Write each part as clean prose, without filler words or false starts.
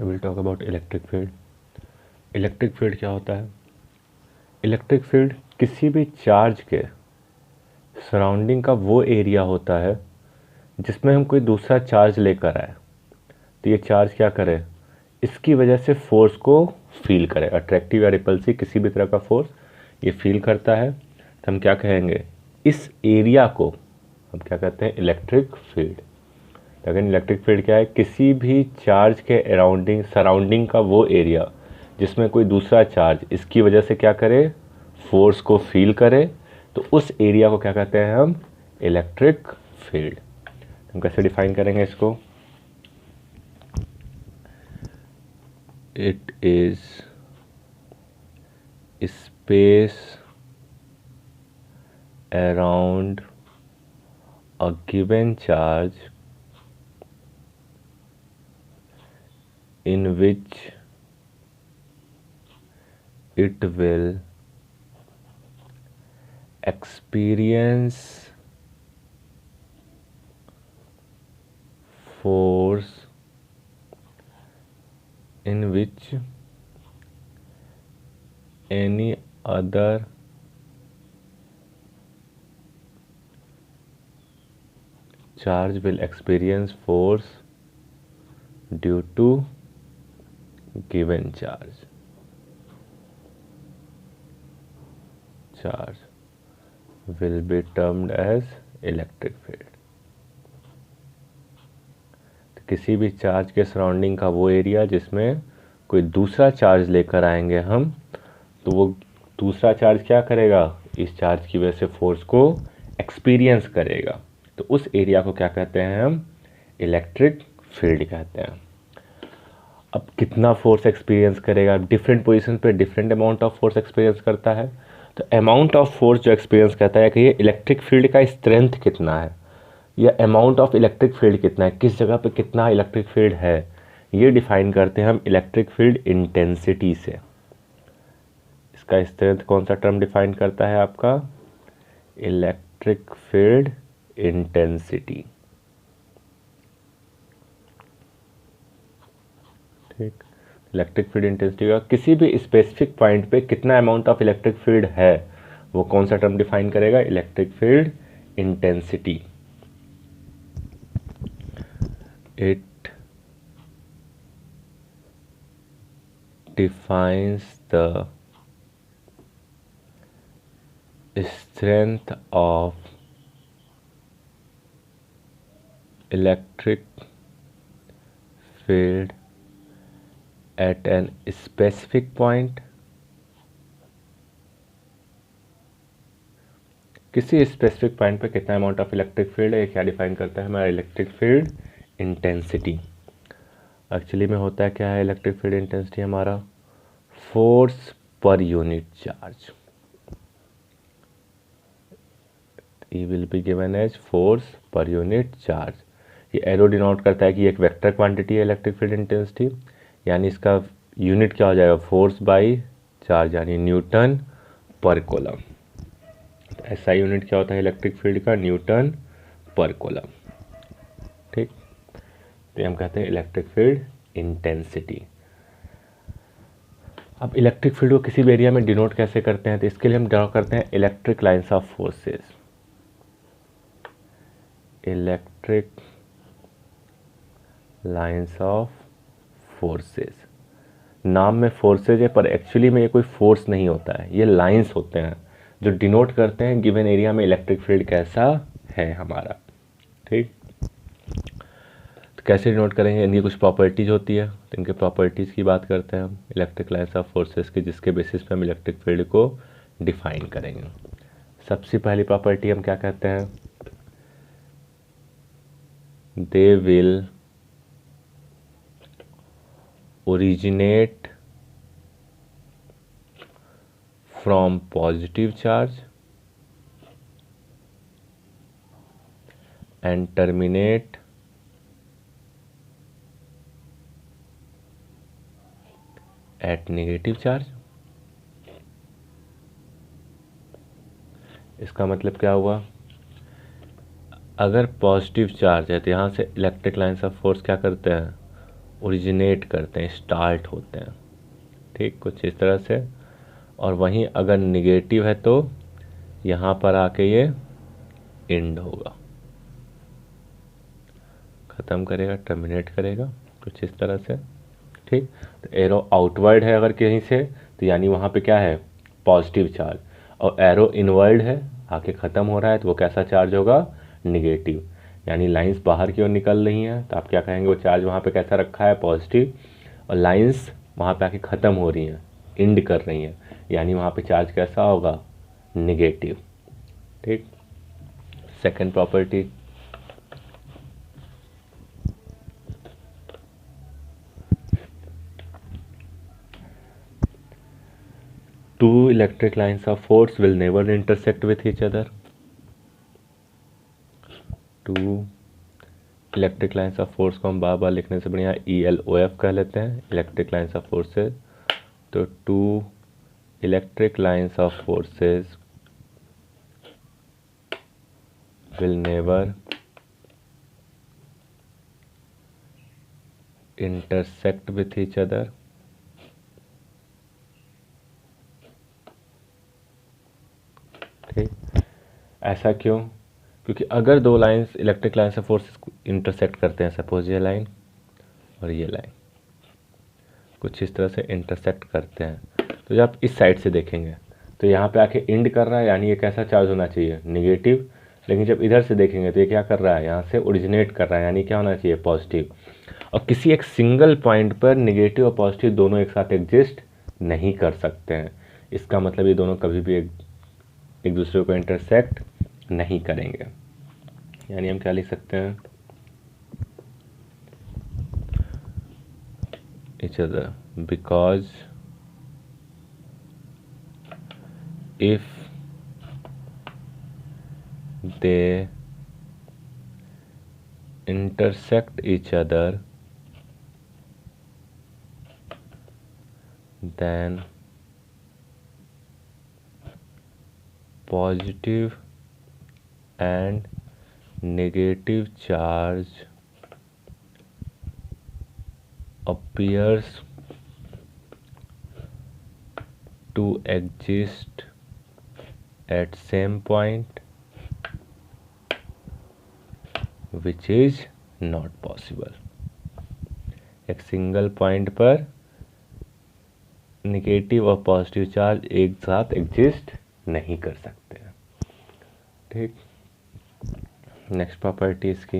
I will talk about electric field. Electric field क्या होता है? इलेक्ट्रिक फील्ड किसी भी चार्ज के सराउंडिंग का वो एरिया होता है जिसमें हम कोई दूसरा चार्ज लेकर आए, तो ये चार्ज क्या करे, इसकी वजह से फोर्स को फील करे। अट्रैक्टिव या रिपल्सिव किसी भी तरह का फोर्स ये फील करता है, तो हम क्या कहेंगे, इस एरिया को हम क्या कहते हैं, इलेक्ट्रिक फील्ड। लेकिन इलेक्ट्रिक फील्ड क्या है, किसी भी चार्ज के अराउंडिंग सराउंडिंग का वो एरिया जिसमें कोई दूसरा चार्ज इसकी वजह से क्या करे, फोर्स को फील करे, तो उस एरिया को क्या कहते हैं हम, इलेक्ट्रिक फील्ड। हम कैसे डिफाइन करेंगे इसको, it is space around a given charge in which it will experience force in which any other charge will experience force due to given charge will be termed as electric field। तो किसी भी charge के surrounding का वो area जिसमें कोई दूसरा charge लेकर आएंगे हम, तो वो दूसरा चार्ज क्या करेगा, इस चार्ज की वजह से फोर्स को एक्सपीरियंस करेगा, तो उस एरिया को क्या कहते हैं हम, इलेक्ट्रिक फील्ड कहते हैं। अब कितना फोर्स एक्सपीरियंस करेगा, डिफरेंट पोजीशन पे different amount of force experience करता है। तो अमाउंट ऑफ फोर्स जो एक्सपीरियंस करता है कि ये इलेक्ट्रिक फील्ड का स्ट्रेंथ कितना है, या अमाउंट ऑफ इलेक्ट्रिक फील्ड कितना है, किस जगह पे कितना इलेक्ट्रिक फील्ड है, ये डिफाइन करते हैं हम इलेक्ट्रिक फील्ड इंटेंसिटी से। इसका स्ट्रेंथ कौन सा टर्म डिफाइन करता है आपका, इलेक्ट्रिक फील्ड इंटेंसिटी। ठीक, इलेक्ट्रिक फील्ड इंटेंसिटी का किसी भी स्पेसिफिक पॉइंट पे कितना अमाउंट ऑफ इलेक्ट्रिक फील्ड है, वो कौन सा टर्म डिफाइन करेगा, electric field intensity. It defines the strength of electric field at an specific point। किसी स्पेसिफिक पॉइंट पे कितना अमाउंट ऑफ इलेक्ट्रिक फील्ड है, ये क्या डिफाइन करता है, हमारा इलेक्ट्रिक फील्ड इंटेंसिटी। एक्चुअली में होता है क्या है, इलेक्ट्रिक फील्ड इंटेंसिटी हमारा force per unit charge, E will be given as force per unit charge। ये एरो डिनोट करता है कि एक वेक्टर क्वांटिटी है इलेक्ट्रिक फील्ड इंटेंसिटी, यानी इसका यूनिट क्या हो जाएगा, फोर्स बाय चार्ज, यानी न्यूटन पर कोलम। ऐसा यूनिट क्या होता है इलेक्ट्रिक फील्ड का, न्यूटन पर कोलम। ठीक, तो हम कहते हैं इलेक्ट्रिक फील्ड इंटेंसिटी। अब इलेक्ट्रिक फील्ड को किसी भी एरिया में डिनोट कैसे करते हैं, तो इसके लिए हम ड्रॉ करते हैं electric lines of forces. Electric lines of forces, नाम में फोर्सेज है पर एक्चुअली में ये कोई फोर्स नहीं होता है, ये लाइंस होते हैं जो डिनोट करते हैं गिवन एरिया में इलेक्ट्रिक फील्ड कैसा है हमारा। ठीक, तो कैसे डिनोट करेंगे, इनकी कुछ प्रॉपर्टीज होती है, तो इनके प्रॉपर्टीज़ की बात करते हैं हम इलेक्ट्रिक लाइंस ऑफ फोर्सेस की, जिसके बेसिस पे हम इलेक्ट्रिक फील्ड को डिफाइन करेंगे। सबसे पहली प्रॉपर्टी हम क्या कहते हैं, they will originate from positive charge and terminate at negative charge। इसका मतलब क्या हुआ, अगर पॉजिटिव चार्ज है तो यहाँ से इलेक्ट्रिक लाइंस ऑफ फोर्स क्या करते हैं, ओरिजिनेट करते हैं, स्टार्ट होते हैं, ठीक, कुछ इस तरह से। और वहीं अगर निगेटिव है तो यहाँ पर आके ये एंड होगा, ख़त्म करेगा, टर्मिनेट करेगा, कुछ इस तरह से, ठीक। तो एरो आउटवर्ड है अगर कहीं से, तो यानी वहाँ पे क्या है, पॉजिटिव चार्ज। और एरो इनवर्ड है, आके ख़त्म हो रहा है, तो वो कैसा चार्ज होगा, निगेटिव। यानी लाइंस बाहर की ओर निकल रही हैं, तो आप क्या कहेंगे, वो चार्ज वहाँ पे कैसा रखा है, पॉजिटिव। और लाइंस वहाँ पे आके ख़त्म हो रही हैं, एंड कर रही हैं, यानी वहाँ पे चार्ज कैसा होगा, निगेटिव, ठीक। Second property, two electric lines of force will never intersect with each other. Two electric lines of force को हम बार बार लिखने से बढ़िया ELOF कह लेते हैं, इलेक्ट्रिक लाइन्स ऑफ फोर्सेस। तो two electric lines of forces will never intersect with each other. ठीक, ऐसा क्यों, क्योंकि अगर दो लाइंस इलेक्ट्रिक लाइन से फोर्सेस इंटरसेक्ट करते हैं, सपोज ये लाइन और ये लाइन कुछ इस तरह से इंटरसेक्ट करते हैं, तो जब आप इस साइड से देखेंगे तो यहाँ पे आके एंड कर रहा है, यानी ये कैसा चार्ज होना चाहिए, निगेटिव। लेकिन जब इधर से देखेंगे तो ये क्या कर रहा है, यहाँ से ओरिजिनेट कर रहा है, यानी क्या होना चाहिए, पॉजिटिव। और किसी एक सिंगल पॉइंट पर निगेटिव और पॉजिटिव दोनों एक साथ एग्जिस्ट नहीं कर सकते हैं। इसका मतलब ये दोनों कभी भी एक दूसरे को इंटरसेक्ट नहीं करेंगे। यानी हम क्या लिख सकते हैं, each other because if they intersect each other then positive and negative charge appears to exist at same point which is not possible। एक सिंगल पॉइंट पर निगेटिव और पॉजिटिव चार्ज एक साथ एग्जिस्ट नहीं कर सकते हैं, ठीक। नेक्स्ट प्रॉपर्टी इसकी,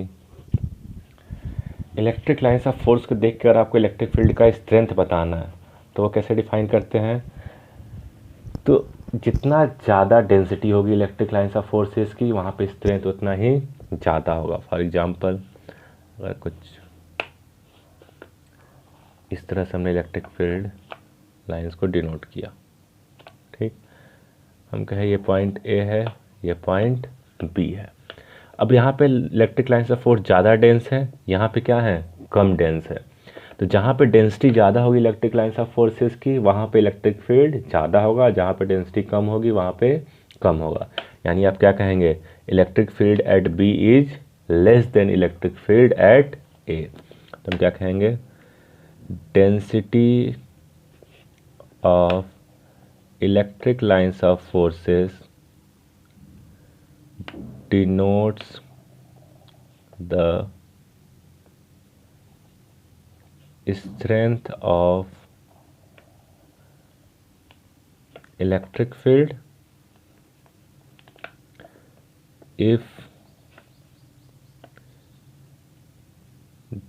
इलेक्ट्रिक लाइन्स ऑफ फोर्स को देखकर आपको इलेक्ट्रिक फील्ड का स्ट्रेंथ बताना है, तो वो कैसे डिफाइन करते हैं, तो जितना ज़्यादा डेंसिटी होगी इलेक्ट्रिक लाइन्स ऑफ फोर्सेस की, वहाँ पे स्ट्रेंथ उतना ही ज़्यादा होगा। फॉर एग्जांपल अगर कुछ इस तरह से हमने इलेक्ट्रिक फील्ड लाइन्स को डिनोट किया, ठीक, हम कहें ये पॉइंट ए है, ये पॉइंट बी है। अब यहाँ पे इलेक्ट्रिक लाइन्स ऑफ फोर्स ज़्यादा डेंस है, यहाँ पे क्या है, कम डेंस है। तो जहाँ पे डेंसिटी ज़्यादा होगी इलेक्ट्रिक लाइन्स ऑफ फोर्सेस की, वहाँ पे इलेक्ट्रिक फील्ड ज़्यादा होगा, जहाँ पे डेंसिटी कम होगी वहाँ पे कम होगा। यानी आप क्या कहेंगे, electric field at B is less than electric field at A. तो हम क्या कहेंगे, density of electric lines of forces denotes the strength of electric field if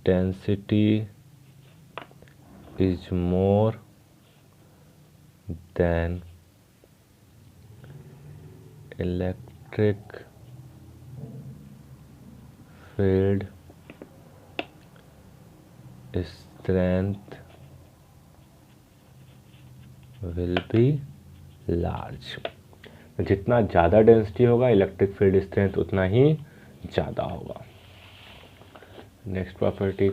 density is more than electric field strength will be large। जितना ज़्यादा density होगा electric field strength उतना ही ज़्यादा होगा। Next property,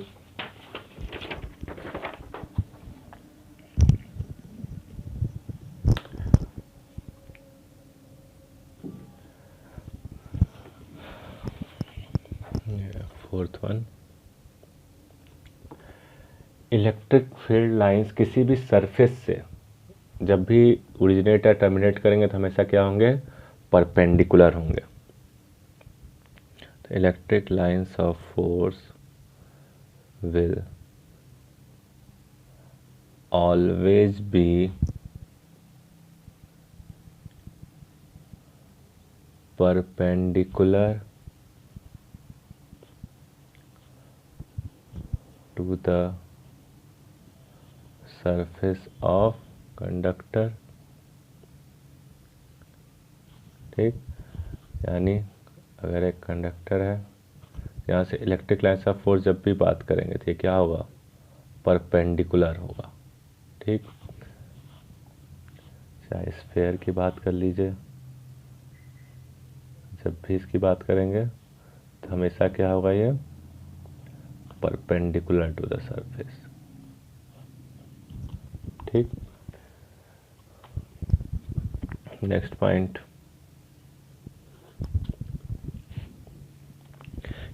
fourth one, electric field lines किसी भी surface से जब भी ओरिजिनेट या टर्मिनेट करेंगे तो हमेशा क्या होंगे, परपेंडिकुलर होंगे। तो electric lines of force will always be perpendicular to the surface of conductor। ठीक, यानी अगर एक कंडक्टर है, यहाँ से इलेक्ट्रिक लाइंस ऑफ फोर्स जब भी बात करेंगे तो ये क्या होगा, परपेंडिकुलर होगा। ठीक, चाहे स्फेयर की बात कर लीजिए, जब भी इसकी बात करेंगे तो हमेशा क्या होगा, ये परपेंडिकुलर टू द सरफेस। ठीक, नेक्स्ट पॉइंट,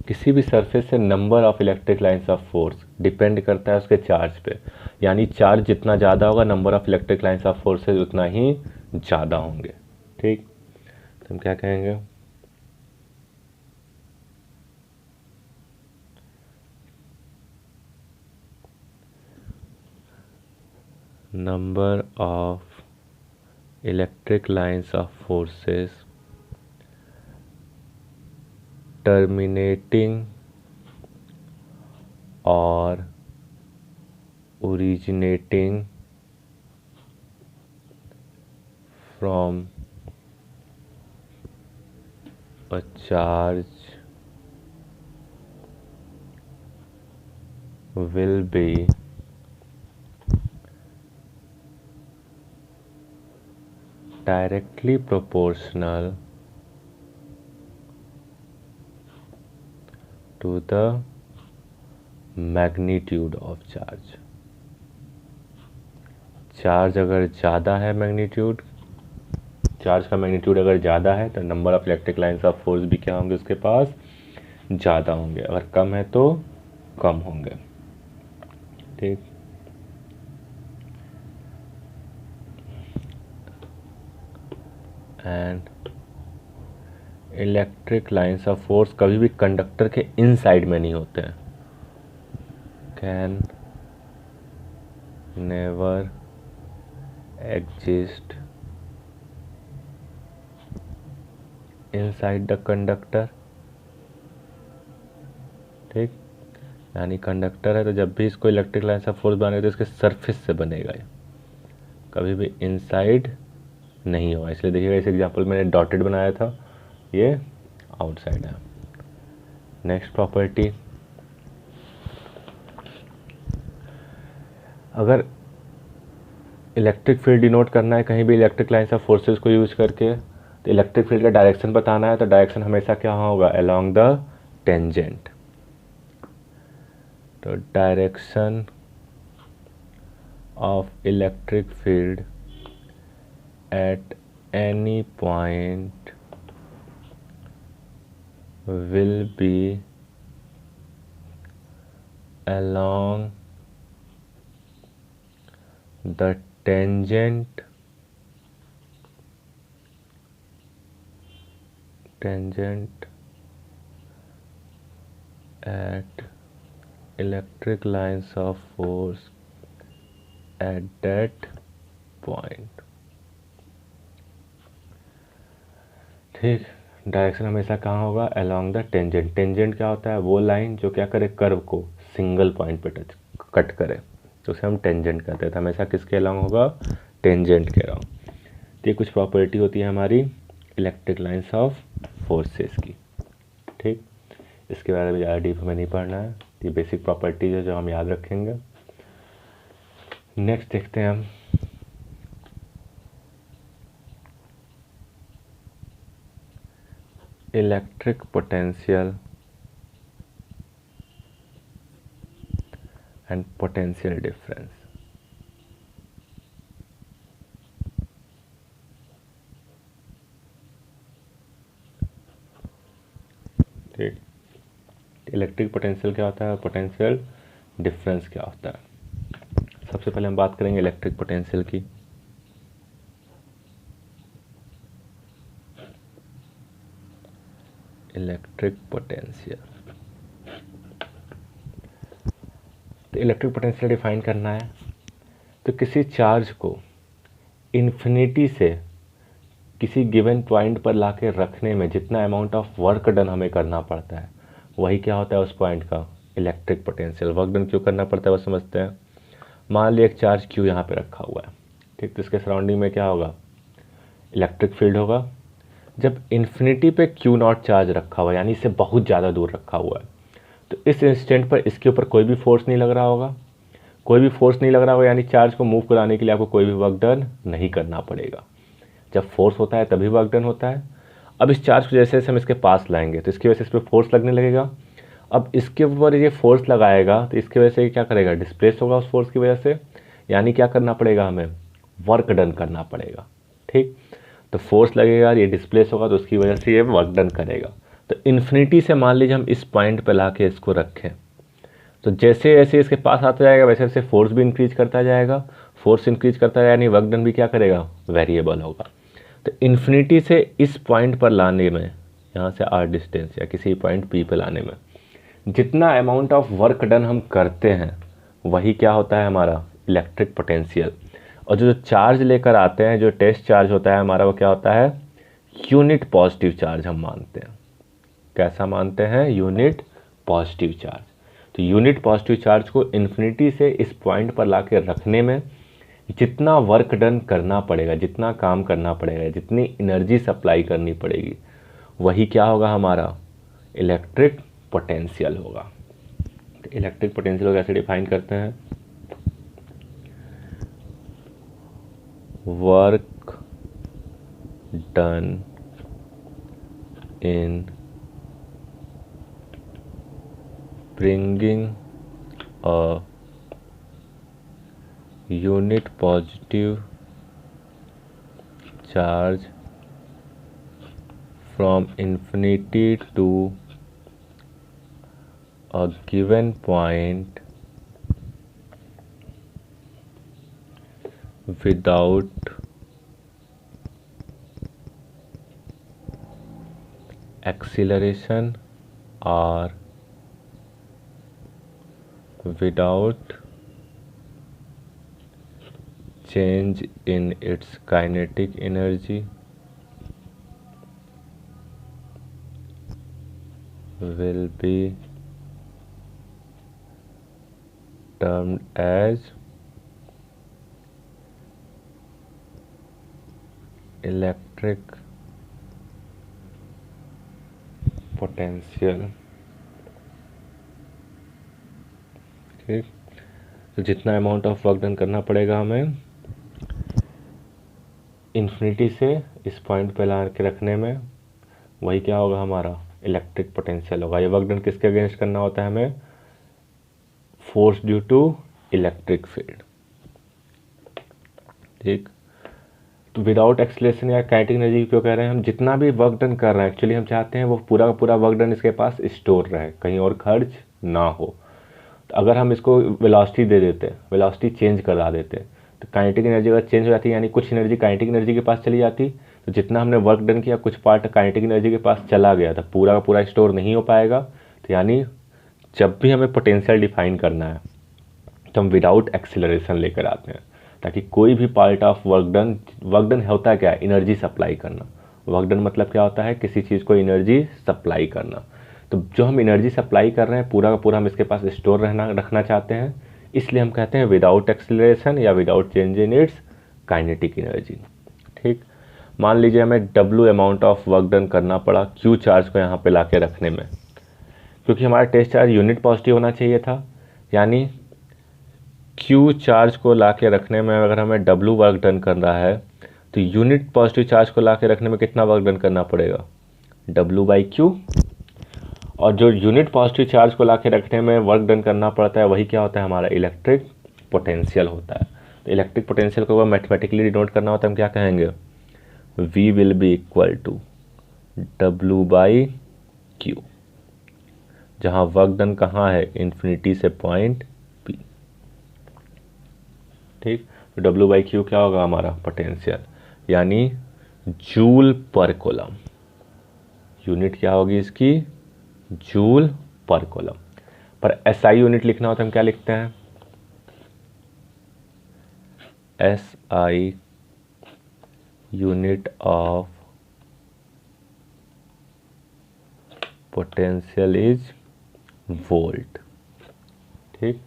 किसी भी सरफेस से number of electric lines of force depend करता है उसके चार्ज पे, यानी चार्ज जितना ज़्यादा होगा number of electric lines of forces उतना ही ज़्यादा होंगे। ठीक, तो हम क्या कहेंगे, number of electric lines of forces terminating और originating from a charge will be directly proportional to the magnitude of charge। Charge अगर ज़्यादा है, मैग्नीट्यूड, चार्ज का मैग्नीट्यूड अगर ज़्यादा है तो number of electric lines of force भी क्या होंगे उसके पास, ज़्यादा होंगे। अगर कम है तो कम होंगे। ठीक, and electric lines of force कभी भी कंडक्टर के इनसाइड में नहीं होते हैं, can never exist inside the conductor. ठीक, यानी कंडक्टर है तो जब भी इसको इलेक्ट्रिक लाइंस ऑफ फोर्स बनेगा तो इसके सरफेस से बनेगा, ये कभी भी इनसाइड नहीं होगा। इसलिए देखिएगा इस एग्जांपल मैंने डॉटेड बनाया था, ये आउटसाइड है। नेक्स्ट प्रॉपर्टी, अगर इलेक्ट्रिक फील्ड डिनोट करना है कहीं भी इलेक्ट्रिक लाइंस ऑफ फोर्सेस को यूज करके, तो इलेक्ट्रिक फील्ड का डायरेक्शन बताना है तो डायरेक्शन हमेशा क्या होगा, अलोंग द टेंजेंट। तो direction of electric field at any point will be along the tangent at electric lines of force at that point। ठीक, डायरेक्शन हमेशा कहाँ होगा, अलोंग द टेंजेंट। टेंजेंट क्या होता है, वो लाइन जो क्या करे, कर्व को सिंगल पॉइंट पे टच कट करे, तो उसे हम टेंजेंट कहते हैं। तो हमेशा किसके अलोंग होगा, टेंजेंट के अलोंग। तो ये कुछ प्रॉपर्टी होती है हमारी इलेक्ट्रिक लाइंस ऑफ फोर्सेस की। ठीक, इसके बारे में ज़्यादा डीप हमें नहीं पढ़ना है, ये बेसिक प्रॉपर्टीज है जो हम याद रखेंगे। नेक्स्ट देखते हैं हम electric potential and potential difference. ठीक, इलेक्ट्रिक पोटेंशियल क्या होता है, पोटेंशियल डिफरेंस क्या होता है। सबसे पहले हम बात करेंगे इलेक्ट्रिक पोटेंशियल की। इलेक्ट्रिक पोटेंशियल, तो इलेक्ट्रिक पोटेंशियल डिफाइन करना है तो किसी चार्ज को इन्फिनिटी से किसी गिवन पॉइंट पर लाके रखने में जितना अमाउंट ऑफ वर्क डन हमें करना पड़ता है वही क्या होता है उस पॉइंट का इलेक्ट्रिक पोटेंशियल। वर्क डन क्यों करना पड़ता है वो समझते हैं। मान लिया एक चार्ज क्यू यहाँ पे रखा हुआ है, ठीक, तो इसके सराउंडिंग में क्या होगा, इलेक्ट्रिक फील्ड होगा। जब इन्फिनिटी पे क्यू नॉट चार्ज रखा हुआ है यानी इससे बहुत ज़्यादा दूर रखा हुआ है तो इस इंस्टेंट पर इसके ऊपर कोई भी फोर्स नहीं लग रहा होगा। कोई भी फोर्स नहीं लग रहा होगा यानी चार्ज को मूव कराने के लिए आपको कोई भी वर्क डन नहीं करना पड़ेगा। जब फोर्स होता है तभी वर्क डन होता है। अब इस चार्ज को जैसे जैसे हम इसके पास लाएंगे तो इसकी वजह से इस पर फोर्स लगने लगेगा। अब इसके ऊपर ये फोर्स लगाएगा तो इसकी वजह से ये क्या करेगा, डिस्प्लेस होगा उस फोर्स की वजह से, यानी क्या करना पड़ेगा, हमें वर्क डन करना पड़ेगा। ठीक, तो फोर्स लगेगा, ये डिस्प्लेस होगा तो उसकी वजह से ये वर्क डन करेगा। तो इन्फिनिटी से मान लीजिए हम इस पॉइंट पर ला के इसको रखें तो जैसे जैसे इसके पास आता जाएगा वैसे वैसे फोर्स भी इंक्रीज करता जाएगा। फोर्स इंक्रीज करता जाएगा यानी वर्क डन भी क्या करेगा, वेरिएबल होगा। तो इन्फिनिटी से इस पॉइंट पर लाने में, यहाँ से आर डिस्टेंस या किसी पॉइंट पी पे लाने में जितना अमाउंट ऑफ वर्क डन हम करते हैं वही क्या होता है हमारा इलेक्ट्रिक पोटेंशियल। और जो चार्ज लेकर आते हैं, जो टेस्ट चार्ज होता है हमारा, वो क्या होता है, यूनिट पॉजिटिव चार्ज हम मानते हैं। कैसा मानते हैं, यूनिट पॉजिटिव चार्ज। तो यूनिट पॉजिटिव चार्ज को इन्फिनिटी से इस पॉइंट पर ला के रखने में जितना वर्क डन करना पड़ेगा, जितना काम करना पड़ेगा, जितनी एनर्जी सप्लाई करनी पड़ेगी वही क्या होगा, हमारा इलेक्ट्रिक पोटेंशियल होगा। तो इलेक्ट्रिक पोटेंशियल को कैसे डिफाइन करते हैं, work done in bringing a unit positive charge from infinity to a given point without acceleration or without change in its kinetic energy will be termed as electric potential। ठीक, तो जितना amount of work done करना पड़ेगा हमें infinity से इस point पे ला के रखने में वही क्या होगा, हमारा इलेक्ट्रिक पोटेंशियल होगा। ये वर्क डन किसके अगेंस्ट करना होता है हमें, force due to electric field. ठीक, तो विदाउट एक्सीलरेशन या काइनेटिक एनर्जी क्यों कह रहे हैं हम, जितना भी वर्क डन कर रहे हैं एक्चुअली हम चाहते हैं वो पूरा का पूरा वर्क डन इसके पास स्टोर रहे, कहीं और खर्च ना हो। तो अगर हम इसको वेलोसिटी दे देते, वेलोसिटी चेंज करा देते तो काइनेटिक एनर्जी अगर चेंज हो जाती यानी कुछ एनर्जी काइनेटिक एनर्जी के पास चली जाती, तो जितना हमने वर्क डन किया कुछ पार्ट काइनेटिक एनर्जी के पास चला गया था, पूरा का पूरा स्टोर नहीं हो पाएगा। तो यानी जब भी हमें पोटेंशियल डिफाइन करना है तो हम विदाउट एक्सीलरेशन लेकर आते हैं ताकि कोई भी पार्ट ऑफ वर्क डन होता है क्या, एनर्जी सप्लाई करना। वर्क डन मतलब क्या होता है, किसी चीज़ को एनर्जी सप्लाई करना। तो जो हम एनर्जी सप्लाई कर रहे हैं पूरा का पूरा हम इसके पास स्टोर रखना चाहते हैं, इसलिए हम कहते हैं विदाउट एक्सीलरेशन या without change in its kinetic energy. ठीक, मान लीजिए हमें W amount of work done करना पड़ा Q चार्ज को यहाँ पे ला के रखने में, क्योंकि हमारा टेस्ट चार्ज यूनिट पॉजिटिव होना चाहिए था, यानी Q चार्ज को ला के रखने में अगर हमें W वर्क डन कर रहा है तो यूनिट पॉजिटिव चार्ज को ला के रखने में कितना वर्क डन करना पड़ेगा, W/Q। और जो यूनिट पॉजिटिव चार्ज को ला के रखने में वर्क डन करना पड़ता है वही क्या होता है, हमारा इलेक्ट्रिक पोटेंशियल होता है। तो इलेक्ट्रिक पोटेंशियल को अगर मैथमेटिकली डिनोट करना होता है हम क्या कहेंगे, V will be equal to W/Q, जहाँ वर्क डन कहाँ है, इन्फिनिटी से पॉइंट P। ठीक। तो डब्ल्यू बाई क्यू क्या होगा हमारा पोटेंशियल, यानी जूल पर कूलम। यूनिट क्या होगी इसकी, जूल पर कूलम। पर एसआई यूनिट लिखना हो तो हम क्या लिखते हैं, SI unit of potential is volt. ठीक।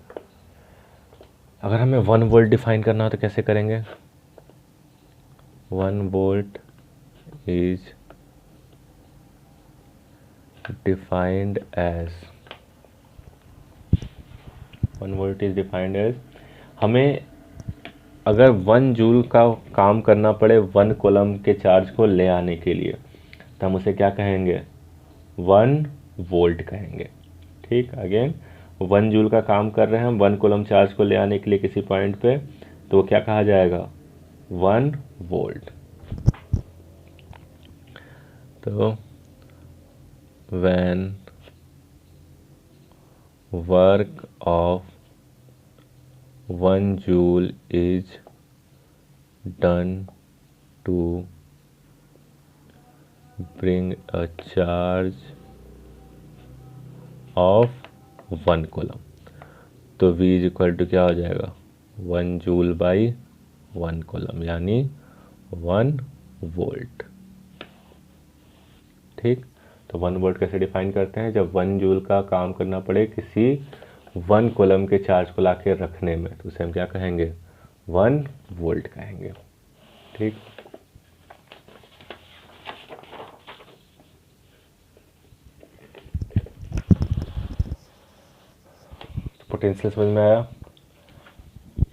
अगर हमें 1 वोल्ट डिफाइन करना हो तो कैसे करेंगे, 1 volt is defined as, 1 volt is defined as, हमें अगर 1 जूल का काम करना पड़े 1 कूलम के चार्ज को ले आने के लिए तो हम उसे क्या कहेंगे, 1 वोल्ट कहेंगे। ठीक। अगेन 1 जूल का काम कर रहे हैं हम 1 कूलम चार्ज को ले आने के लिए किसी पॉइंट पे, तो वो क्या कहा जाएगा, 1 वोल्ट। तो when work of 1 joule is done to bring a charge of 1 coulomb, तो V इज इक्वल टू क्या हो जाएगा, 1 जूल बाई 1 कूलम, यानी 1 वोल्ट। ठीक। तो 1 वोल्ट कैसे डिफाइन करते हैं, जब 1 जूल का काम करना पड़े किसी 1 कूलम के चार्ज को लाके रखने में, तो उसे हम क्या कहेंगे, 1 वोल्ट कहेंगे। ठीक। पोटेंशियल समझ में आया।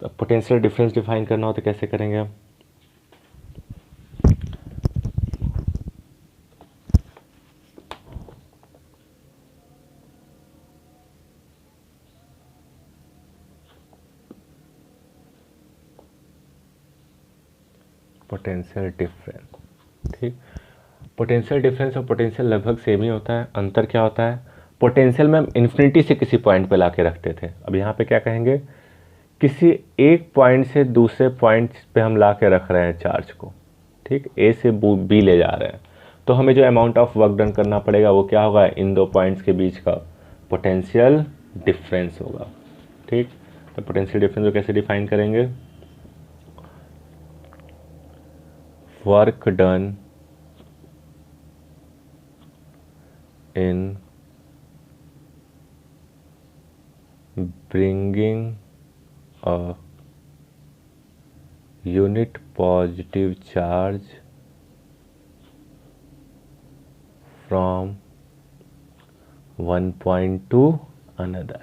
अब पोटेंशियल डिफरेंस डिफाइन करना हो तो कैसे करेंगे हम, पोटेंशियल डिफरेंस। ठीक। पोटेंशियल डिफरेंस और पोटेंशियल लगभग सेम ही होता है। अंतर क्या होता है, पोटेंशियल में हम इन्फिनिटी से किसी पॉइंट पे लाके रखते थे, अब यहाँ पे क्या कहेंगे, किसी एक पॉइंट से दूसरे पॉइंट पे हम ला के रख रहे हैं चार्ज को। ठीक। ए से बी ले जा रहे हैं, तो हमें जो अमाउंट ऑफ वर्क डन करना पड़ेगा वो क्या होगा, इन दो पॉइंट्स के बीच का पोटेंशियल डिफरेंस होगा। ठीक। तो पोटेंशियल डिफरेंस को कैसे डिफाइन करेंगे, work done in bringing a unit positive charge from one point to another।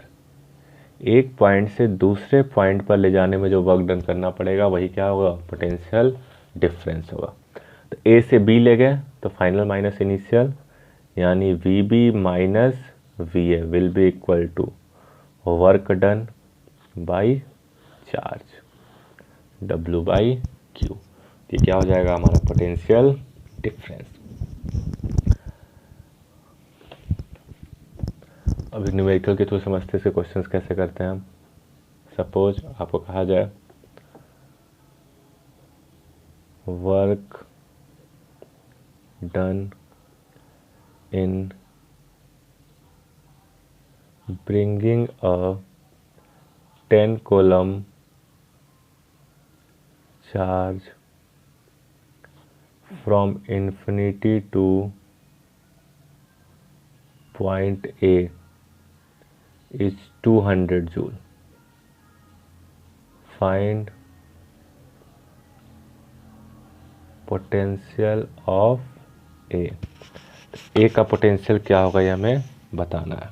एक पॉइंट से दूसरे पॉइंट पर ले जाने में जो वर्क डन करना पड़ेगा वही क्या होगा, पोटेंशियल डिफरेंस होगा। तो ए से बी ले गए तो फाइनल माइनस इनिशियल, यानी V B minus V A will be equal to work done by charge, W by Q. ये क्या हो जाएगा हमारा पोटेंशियल डिफरेंस। अभी न्यूमेरिकल के थ्रू समझते से क्वेश्चंस कैसे करते हैं हम। सपोज आपको कहा जाए work done in bringing a 10 coulomb charge from infinity to point A is 200 joule. Find potential of A। A का पोटेंशियल क्या होगा ये हमें बताना है।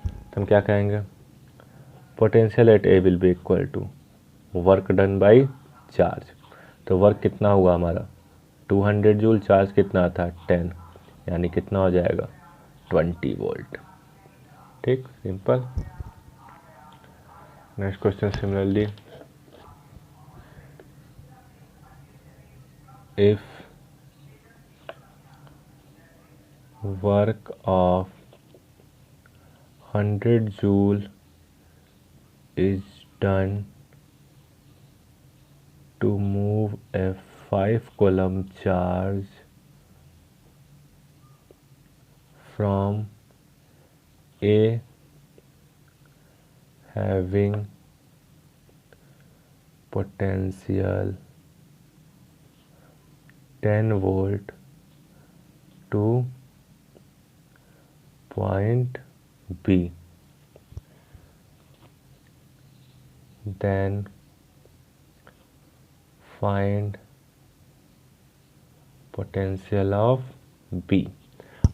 तो हम क्या कहेंगे, potential at A will be equal to work done by charge. तो वर्क कितना हुआ हमारा 200 जूल, चार्ज कितना था 10, यानी कितना हो जाएगा 20 वोल्ट। ठीक, simple. Next question similarly, if work of 100 joule is done to move a 5 coulomb charge from A having potential 10 volt to point B, then find potential of B।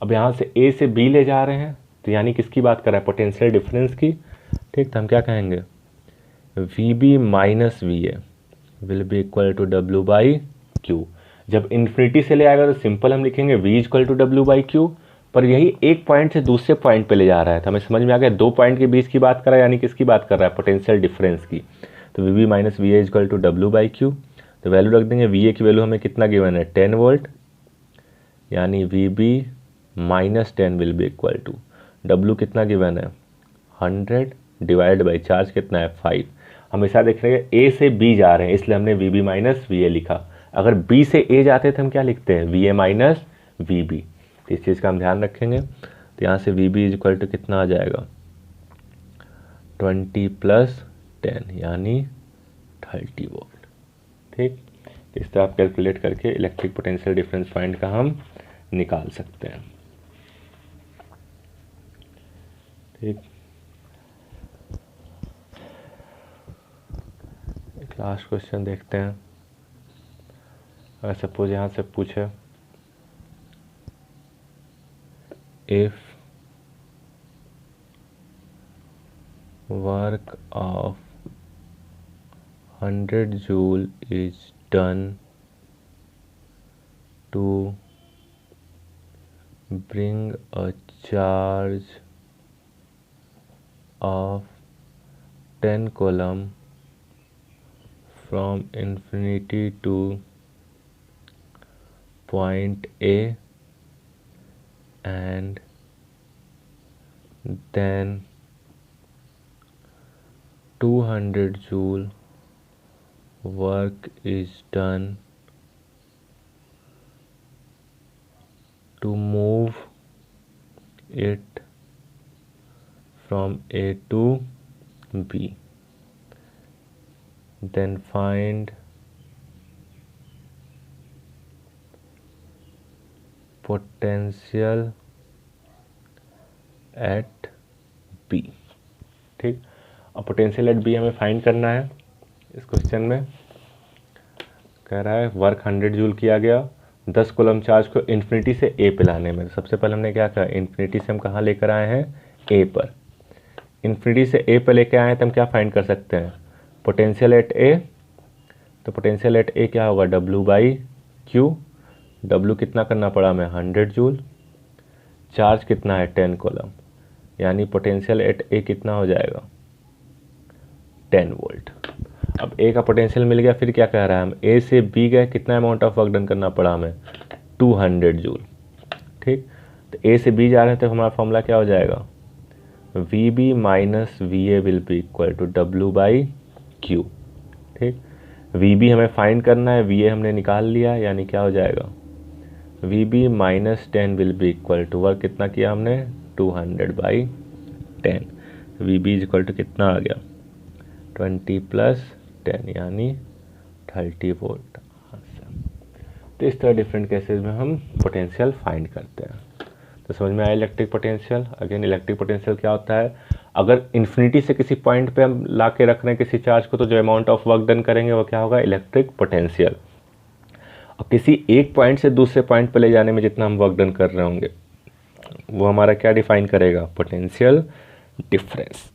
अब यहाँ से A से B ले जा रहे हैं तो यानी किसकी बात कर रहा है, पोटेंशियल डिफरेंस की। ठीक, तो हम क्या कहेंगे, VB minus VA will be equal to W by Q। जब इन्फिनिटी से ले आएगा तो सिंपल हम लिखेंगे V equal to W by Q, पर यही एक पॉइंट से दूसरे पॉइंट पे ले जा रहा है तो हमें समझ में आ गया दो पॉइंट के बीच की बात कर रहा है, यानी किसकी बात कर रहा है, पोटेंशियल डिफरेंस की। तो VB minus VA equal to W by Q, तो वैल्यू रख देंगे। VA की वैल्यू हमें कितना गिवन है, 10 वोल्ट, यानी VB minus 10 will be equal to W कितना गिवन है, 100 डिवाइड बाई चार्ज कितना है, 5। हमेशा देख रहे हैं A से B जा रहे हैं इसलिए हमने VB माइनस VA लिखा। अगर B से A जाते तो हम क्या लिखते हैं, VA माइनस VB। तो इस चीज़ का हम ध्यान रखेंगे। तो यहाँ से VB इज इक्वल टू कितना आ जाएगा, 20 प्लस 10 यानी 30 वोल्ट। ठीक, तो इस तरह आप कैलकुलेट करके इलेक्ट्रिक पोटेंशियल डिफरेंस फाइंड का हम निकाल सकते हैं। ठीक, एक लास्ट क्वेश्चन देखते हैं। अगर सपोज यहाँ से पूछे if work of 100 joule is done to bring a charge of 10 coulomb from infinity to point A and then 200 joule work is done to move it from A to B, then find potential at B. ठीक, अब potential at B हमें find करना है। इस question में कह रहा है वर्क 100 जूल किया गया 10 कूलम चार्ज को इन्फिनिटी से ए पे लाने में। सबसे पहले हमने क्या कहा, इन्फिनिटी से हम कहाँ लेकर आए हैं, ए पर। इन्फिनिटी से ए पर लेकर आए हैं तो हम क्या फाइंड कर सकते हैं, पोटेंशियल एट ए। तो पोटेंशियल एट ए क्या होगा, W बाई क्यू। W कितना करना पड़ा हमें, 100 जूल। चार्ज कितना है, 10 कूलम, यानी पोटेंशियल एट ए कितना हो जाएगा, 10 वोल्ट। अब ए का पोटेंशियल मिल गया, फिर क्या कह रहा है, हम ए से बी गए, कितना अमाउंट ऑफ वर्क डन करना पड़ा हमें, 200 जूल। ठीक, तो ए से बी जा रहे हैं तो हमारा फॉर्मूला क्या हो जाएगा, VB minus VA will be equal to W by Q. ठीक, VB हमें फाइंड करना है, VA हमने निकाल लिया, यानी क्या हो जाएगा, VB minus 10 will be equal to work कितना किया हमने, 200 by 10। VB is equal to कितना आ गया, 20 प्लस 10 यानी 30 वोल्ट आंसर। तो इस तरह डिफरेंट केसेस में हम पोटेंशियल फाइंड करते हैं। तो समझ में आया electric potential. Again electric potential क्या होता है, अगर इन्फिनिटी से किसी पॉइंट पे हम ला के रख रहे हैं किसी चार्ज को, तो जो अमाउंट ऑफ वर्क डन करेंगे वो क्या होगा, इलेक्ट्रिक पोटेंशियल। और किसी एक पॉइंट से दूसरे पॉइंट पे ले जाने में जितना हम वर्क डन कर रहे होंगे वो हमारा क्या डिफाइन करेगा, पोटेंशियल डिफरेंस।